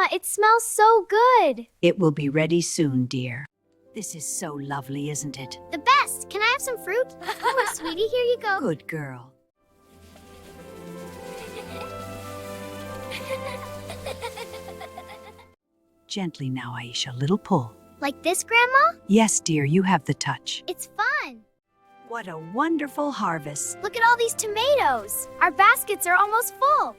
Grandma, it smells so good. It will be ready soon, dear. This is so lovely, isn't it? The best. Can I have some fruit? Of course, sweetie. Here you go. Good girl. Gently now, Aisha. Little pull. Like this, Grandma? Yes, dear, you have the touch. It's fun. What a wonderful harvest. Look at all these tomatoes. Our baskets are almost full.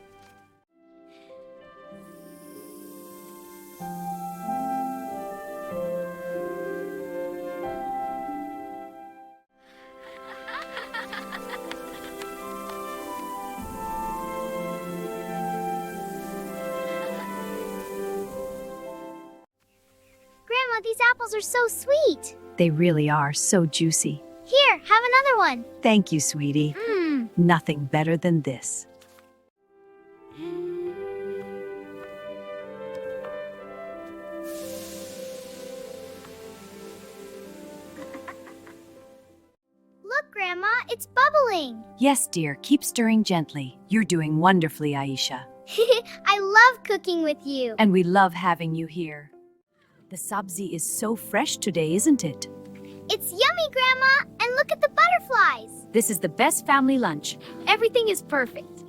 Grandma, these apples are so sweet. They really are so juicy. Here, have another one. Thank you, sweetie. Nothing better than this. Look, Grandma, it's bubbling. Yes, dear, keep stirring gently. You're doing wonderfully, Aisha. I love cooking with you. And we love having you here. The sabzi is so fresh today, isn't it? It's yummy, Grandma, and look at the butterflies. This is the best family lunch. Everything is perfect.